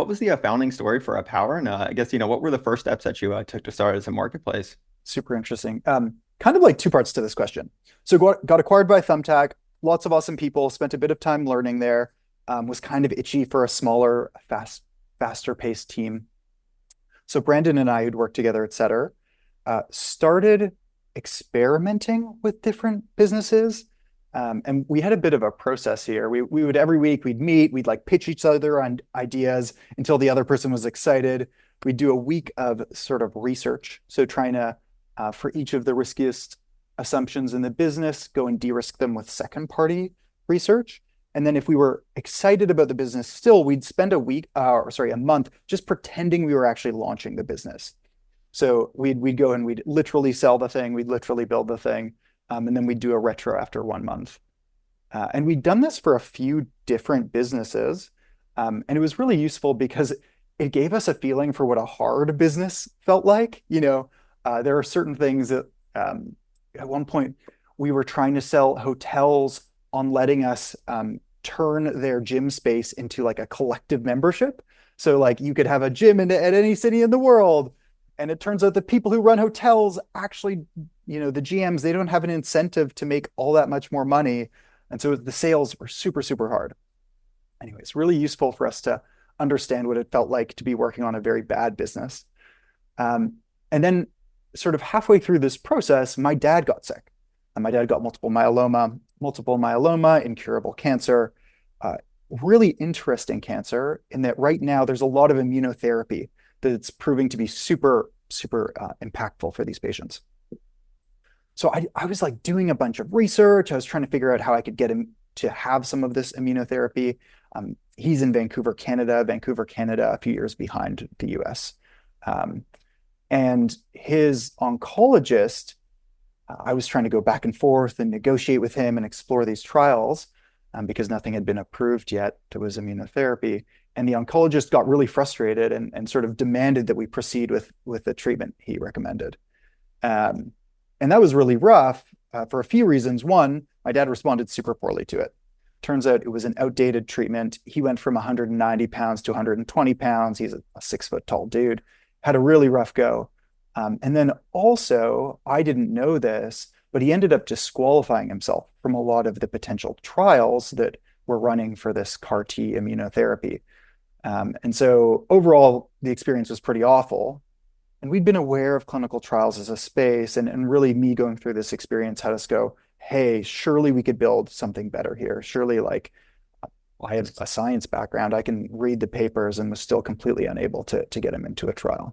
What was the founding story for Power? And I guess, what were the first steps that you took to start as a marketplace? Super interesting. Kind of like two parts to this question. So got acquired by Thumbtack, lots of awesome people, spent a bit of time learning there, was kind of itchy for a smaller, faster paced team. So Brandon and I, who'd worked together et cetera, started experimenting with different businesses. And we had a bit of a process here. We would every week we'd meet, we'd like pitch each other on ideas until the other person was excited. We'd do a week of sort of research. So trying to, for each of the riskiest assumptions in the business, go and de-risk them with second party research. And then if we were excited about the business still, we'd spend a week, or sorry, a month just pretending we were actually launching the business. So we'd go and we'd literally sell the thing, we'd literally build the thing, and then we'd do a retro after 1 month. And we'd done this for a few different businesses, and it was really useful because it gave us a feeling for what a hard business felt like. There are certain things that at one point we were trying to sell hotels on letting us turn their gym space into like a collective membership. So like you could have a gym at any city in the world. And it turns out the people who run hotels actually, the GMs, they don't have an incentive to make all that much more money. And so the sales were super, super hard. Anyway, it's really useful for us to understand what it felt like to be working on a very bad business. And then sort of halfway through this process, my dad got sick. And my dad got multiple myeloma, incurable cancer, really interesting cancer in that right now there's a lot of immunotherapy that's proving to be super, super impactful for these patients. So I was like doing a bunch of research. I was trying to figure out how I could get him to have some of this immunotherapy. He's in Vancouver, Canada, a few years behind the US. And his oncologist, I was trying to go back and forth and negotiate with him and explore these trials because nothing had been approved yet that was immunotherapy. And the oncologist got really frustrated and sort of demanded that we proceed with the treatment he recommended. And that was really rough for a few reasons. One, my dad responded super poorly to it. Turns out it was an outdated treatment. He went from 190 pounds to 120 pounds. He's a 6 foot tall dude, had a really rough go. And then also, I didn't know this, but he ended up disqualifying himself from a lot of the potential trials that were running for this CAR T immunotherapy. And so overall, the experience was pretty awful. And we'd been aware of clinical trials as a space, and really me going through this experience had us go, hey, surely we could build something better here. Surely, like, I have a science background, I can read the papers, and was still completely unable to get him into a trial.